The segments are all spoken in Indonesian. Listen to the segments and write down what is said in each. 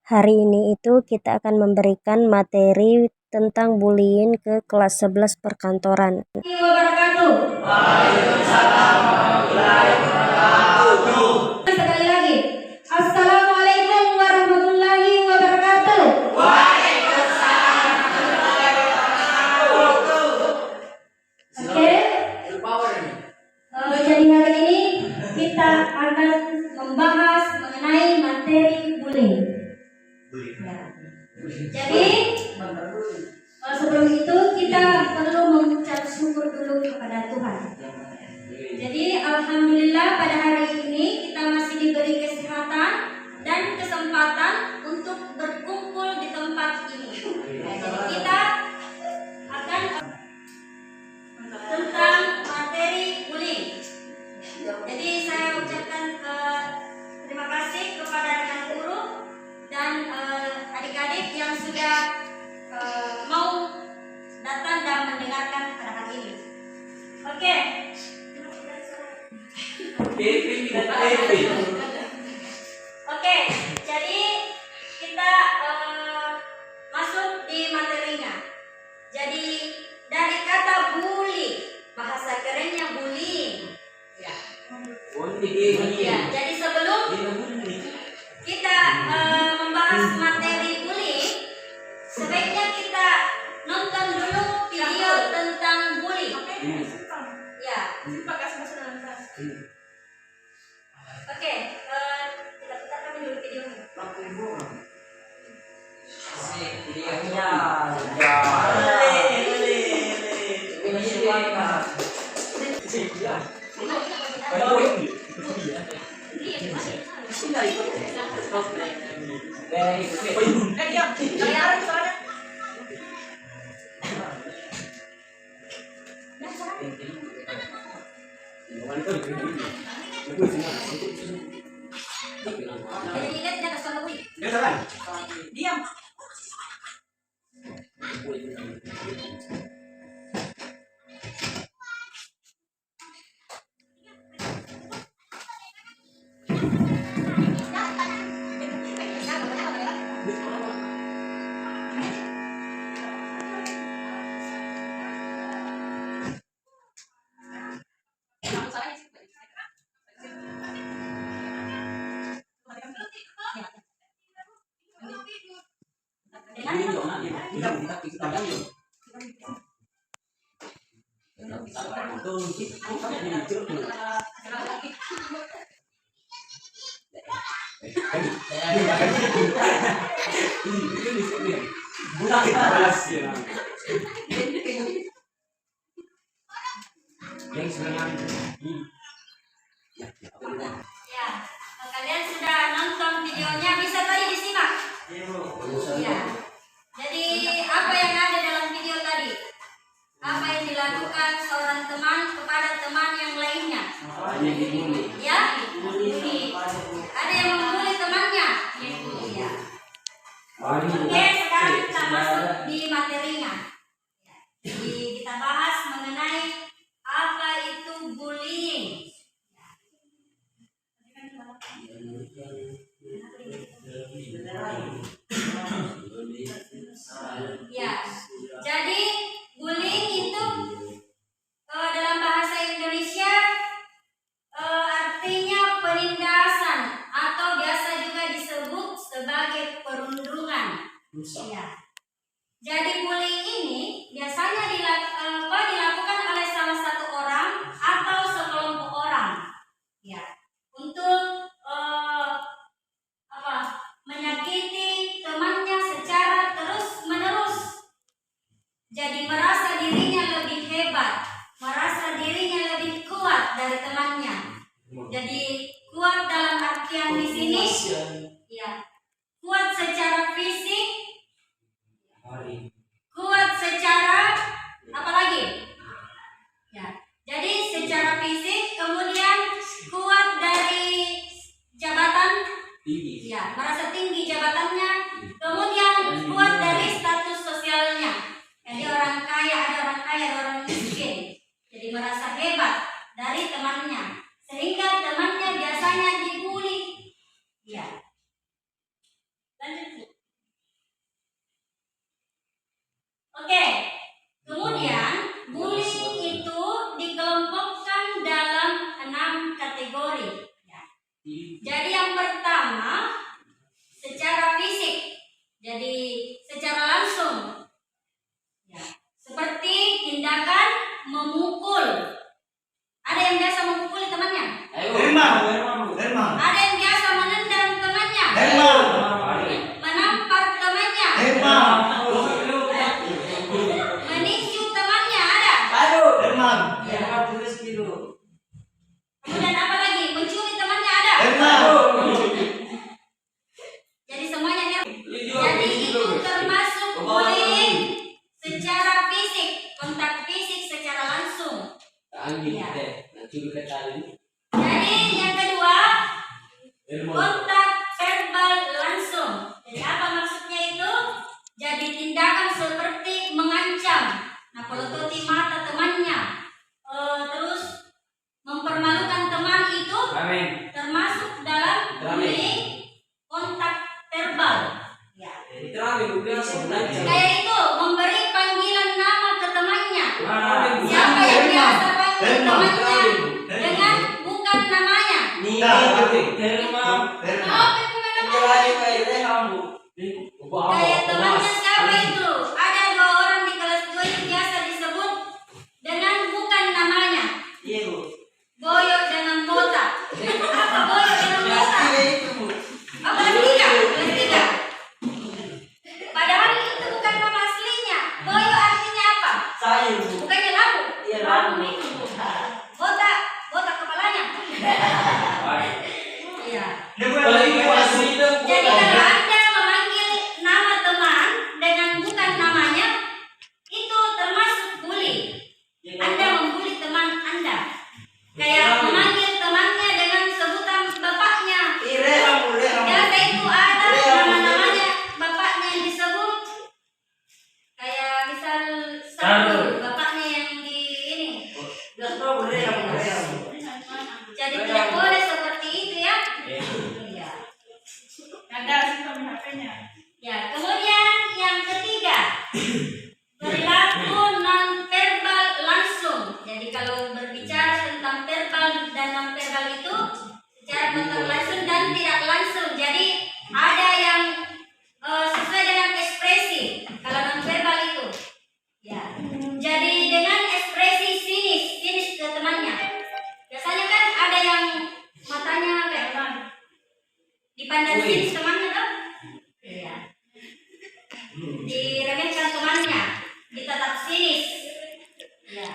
Hari ini itu kita akan memberikan materi tentang bullying ke kelas 11 perkantoran. Sekali lagi, Assalamualaikum warahmatullahi wabarakatuh. Oke. Jadi hari ini kita akan membahas mengenai materi bullying. Ya. Jadi sebelum itu kita perlu mengucap syukur dulu kepada Tuhan. Jadi alhamdulillah pada hari ini kita masih diberi kesehatan dan kesempatan untuk berkumpul di tempat ini. Jadi kita akan tentang materi bullying. Jadi saya ucapkan terima kasih kepada rekan guru dan adik-adik yang sudah mau datang dan mendengarkan pada hari ini. Oke. Oke, jadi kita masuk di materinya. Jadi dari kata bully, bahasa kerennya bullying. Ya. Ya, jadi sebelum kita membahas materi bullying, sebaiknya kita nonton dulu video tentang bullying. Ya. Oke, kita putarkan dulu videonya. Diam. Ya, kalian sudah nonton videonya, bisa tadi disimak. Ya. Jadi apa yang ada dalam video tadi? Apa yang dilakukan seorang teman kepada teman yang lainnya? Ya, bully. Ada yang membuli temannya? Ya. Oke, sekarang kita masuk di materinya. Jadi kita bahas mengenai apa itu bullying. Ya, jadi bullying itu dalam bahasa Indonesia artinya penindasan atau biasa juga disebut sebagai perundungan. Ya. Jadi bullying ini biasanya dilakukan oleh salah satu orang atau sekelompok orang. Ya, untuk menyakiti temannya secara terus-menerus. Jadi merasa dirinya lebih hebat, merasa dirinya lebih kuat dari temannya. Jadi kuat dalam artian di sini, ya, kuat secara fisik, kuat secara apa lagi? Ya, Oke, kemudian bullying itu dikelompokkan dalam 6 kategori. Ya. Jadi yang pertama secara fisik, jadi secara langsung, ya, seperti tindakan memukul. Ada yang biasa memukul temannya. Ada yang biasa menendang temannya. Menampar temannya. Meninju temannya ada. Kemudian apa lagi? Mencuri temannya ada. Jadi semuanya ya. Jadi itu termasuk bullying secara fisik, kontak fisik secara langsung. Ya. Jadi yang kedua kontak verbal langsung. Jadi apa maksudnya itu? Jadi tindakan seperti mengancam, napolototi mata temannya, terus mempermalukan teman itu termasuk dalam bullying kontak verbal. Ya. Kayak itu memberi panggilan nama ke temannya. Siapa yang biasa panggil temannya dengan bukan namanya? Kayak temannya siapa itu? Ada 2 orang di kelas 2 yang biasa disebut dengan bukan namanya. Boyo dengan Bota. Apa Boyo dengan Bota? Apa kelas 3? Padahal itu bukan nama aslinya. Boyo artinya apa? Bukannya labu. Bota kepalanya. Iya. Jadi kalau Anda memanggil nama teman dengan bukan namanya, itu termasuk bully. Anda membuli teman Anda. Kayak memanggil temannya dengan sebutan bapaknya. Biasa itu ada nama-namanya bapaknya yang disebut. Kayak misal Sabtu, bapaknya yang di ini. Jadi tidak boleh seperti itu ya. Iya. Ya, kemudian yang ketiga, perilaku non verbal langsung. Jadi kalau berbicara tentang verbal dan non verbal itu secara kontak langsung dan tidak langsung. Jadi ada yang sesuai dengan ekspresi. Kalau non verbal itu, ya. Jadi dengan ekspresi sinis ke temannya. Biasanya kan ada yang matanya kayak dipandang sinis temannya tuh. Iya. Diremehkan temannya, ditatap sinis. Ya.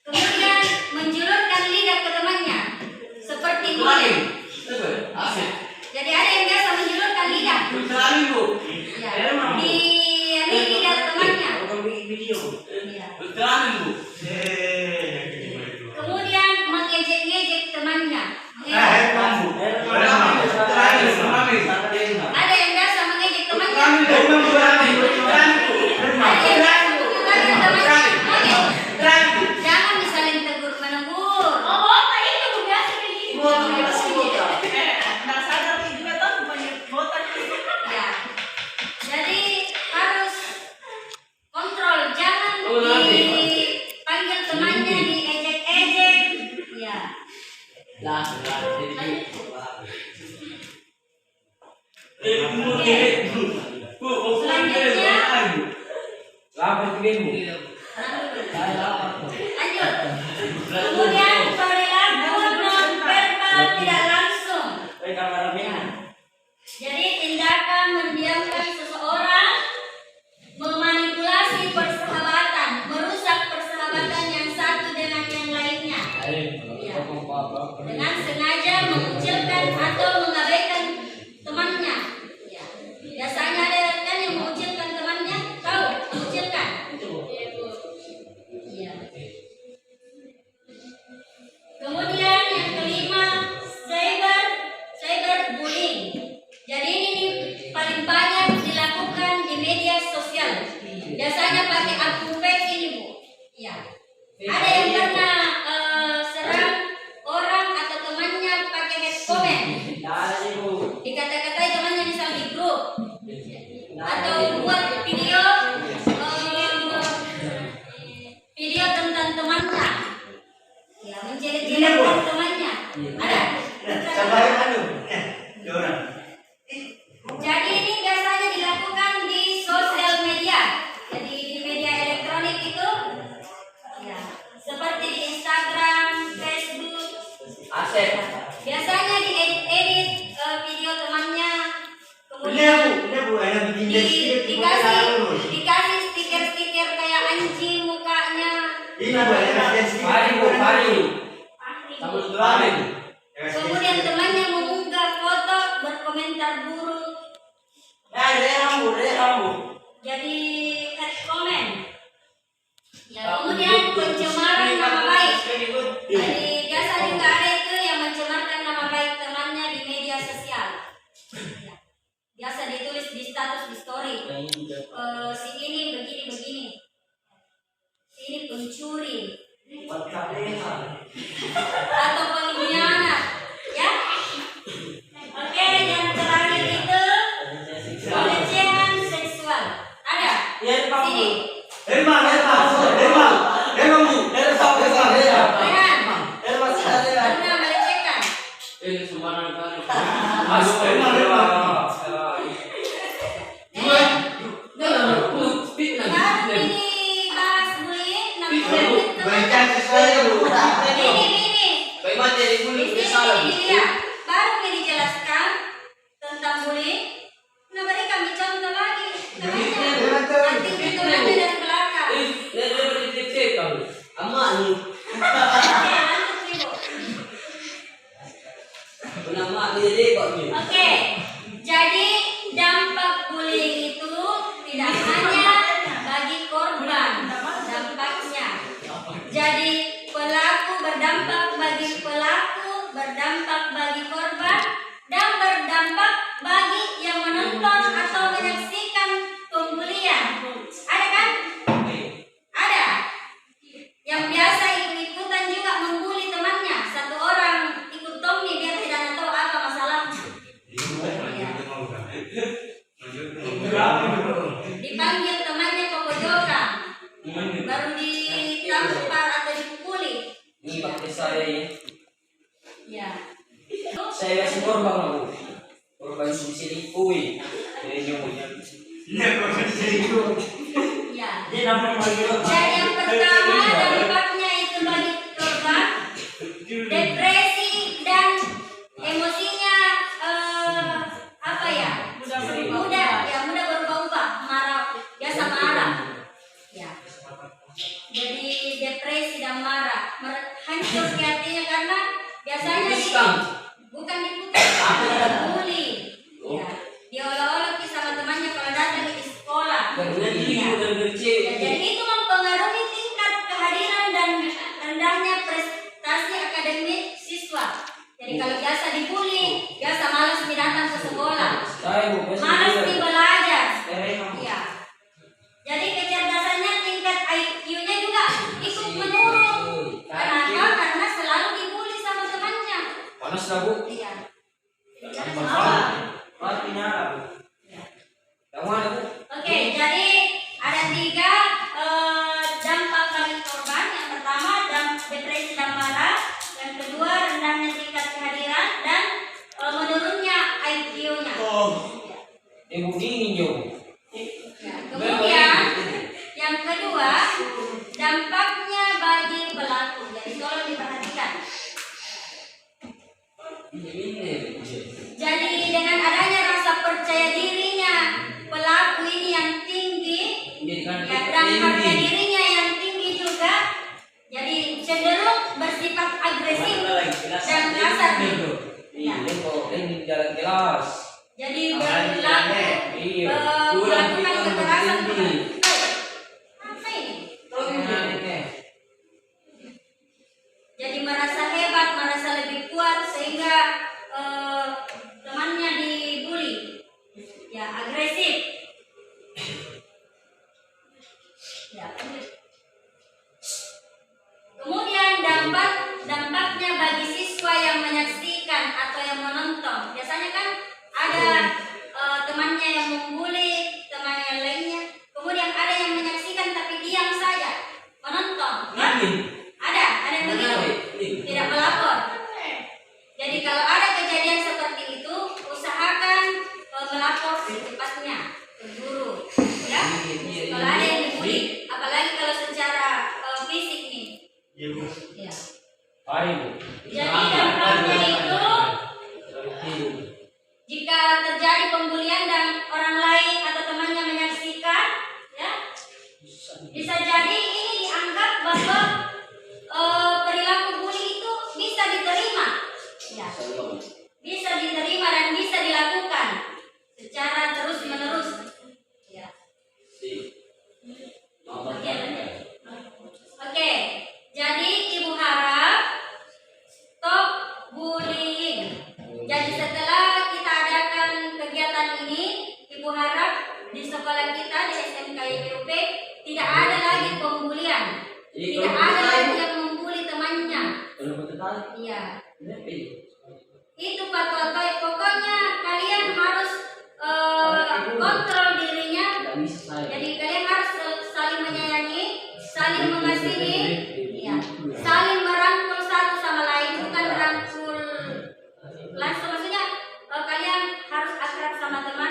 Kemudian menjulurkan lidah ke temannya seperti monyet. Jadi ada yang biasa menjulurkan lidah. Ya. Di lidah temannya. Ya. Kemudian mengejek-ngejek temannya. Ada yang biasa mengejek temannya. Jangan misalnya tegur menegur. Itu biasa begitu. Ya. Jadi harus kontrol, jangan dipanggil temannya diejek-ejek. Ya. Selanjutnya lanjut. Kemudian perilaku non verbal tidak langsung. Jadi tindakan mendiamkan seseorang, memanipulasi persahabatan, merusak persahabatan yang satu dengan yang lainnya. Ya. Dengan sengaja mengucilkan atau mengabaikan temannya. Ya. Biasanya ada kan yang mengucilkan dikasih stiker-stiker kayak anjing mukanya. Kemudian temannya mengunggah foto berkomentar buruk. Jadi hate comment. Ya, kemudian pencemaran nama baik. Jadi biasa juga ada itu yang mencemarkan nama baik temannya di media sosial. Ya. Biasa ditulis di status di story. Si ini begini. Si ini pencuri. Atau pengkhianat. Ya. Oke, yang terakhir itu pelecehan seksual. Ada? Sini. Pernah melecehkan. Baru ini bahas bullying, ini. Dia baru ini dijelaskan tentang bullying. Nah, beri kami contoh lagi. Nanti itu nanti dari belakang. Oke, jadi dampak bullying itu tidak hanya bagi korban, dampaknya. Jadi pelaku berdampak bagi pelaku, berdampak bagi korban, dan berdampak bagi yang menonton atau menyaksikan pembulian. Ada kan? Ada. Yang biasa ikut-ikutan juga membuli temannya. Satu orang ikut Tommy biar tidak tahu apa masalahnya. Dipanggil temannya ke pojokan, baru ditampar atau dipukuli. Ini pakai saya ya. Ya. Saya kasih korban selingkuh. Jadi nyuruhnya. Ya. Dan yang pertama dampaknya itu bagi korban depresi dan emosinya mudah berubah-ubah, biasa marah. Ya. Jadi depresi dan marah, hancur hatinya karena biasanya bukan diputus, dibully. Ya. Diolah-olah sama temannya kalau datang di sekolah. Jadi itu mempengaruhi tingkat kehadiran dan rendahnya prestasi akademik siswa. Jadi kalau biasa dibully, biasa malas datang ke sekolah, malas belajar. Ya. Jadi kecerdasannya, tingkat IQ-nya juga ikut menurun. Kenapa? Karena selalu dibully sama temannya. Panas lah, Bu. Iya. Oke, jadi ada 3 dampak bagi korban. Yang pertama depresi dan marah. Yang kedua rendahnya tingkat kehadiran dan menurunnya IQ-nya. Ibu dingin yo. Kemudian yang kedua dampaknya bagi pelaku. Jadi tolong diperhatikan. Jadi dengan adanya rasa percaya dirinya pelaku ini yang tinggi, dan harga dirinya yang tinggi juga, jadi cenderung bersifat agresif dan kasar. Ya. Jadi melakukan kekerasan. Apa ini? Jadi merasa hebat, merasa lebih kuat sehingga temannya dibully. Ya, agresif. Ya. Kemudian dampaknya bagi siswa yang menyaksikan atau yang menonton. Biasanya kan ada temannya yang membuli teman yang lainnya. Kemudian ada yang menyaksikan tapi diam saja, menonton. Kan? Ada yang begitu, tidak melapor. Jadi kalau ada kejadian seperti itu, usahakan melapor secepatnya ke guru. Ya, kalau ada yang dibully, apalagi kalau secara fisik nih. Ya. Jadi dampaknya itu, jika terjadi pembulian dan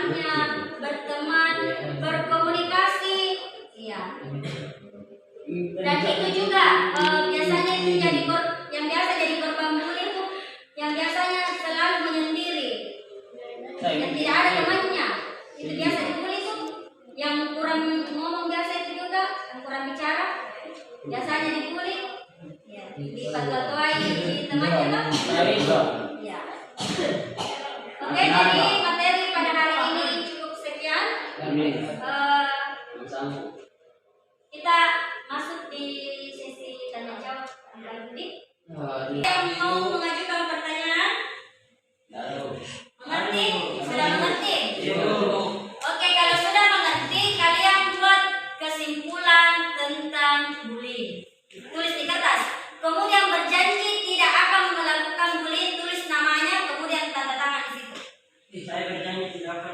rumahnya, berteman, berkomunikasi. Iya. Dan itu juga biasanya itu yang biasa jadi korban bully itu yang biasanya selalu menyendiri, yang tidak ada temannya. Itu biasa dibully tuh yang kurang ngomong, biasa itu juga yang kurang bicara biasanya dibully. Ya, dipatuai temannya kan? Ya. Oke, jadi materi pada hari ini cukup sekian. Kita masuk di sesi tanya jawab antar budi. Yang mau mengajukan pertanyaan? Mengerti? Sudah mengerti? Oke, kalau sudah mengerti, kalian buat kesimpulan tentang bullying. Tulis di kertas. Kemudian berjanji tidak akan melakukan bullying, tulis namanya, kemudian tanda tangan di situ. Saya berjanji tidak akan.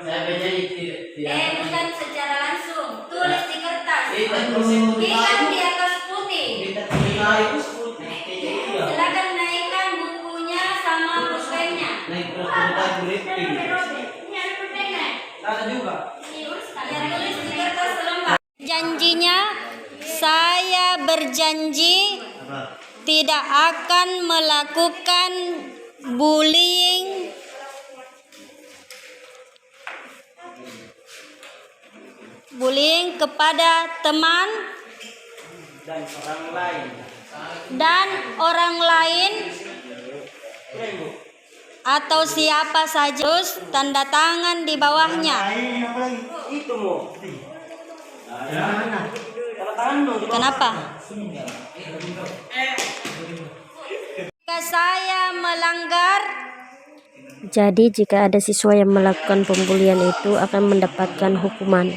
Bukan secara langsung, tulis di kertas. Hitam di atas putih. Silakan naikkan bukunya sama pulpennya. Naik pulpen. Ini ada pulpennya. Ada juga. Ya, tulis di kertas selembar. Janjinya, saya berjanji tidak akan melakukan bullying kepada teman dan orang lain atau siapa saja. Terus tanda tangan di bawahnya. Itu mau. Kenapa? Jika saya melanggar, Jadi jika ada siswa yang melakukan pembulian itu akan mendapatkan hukuman.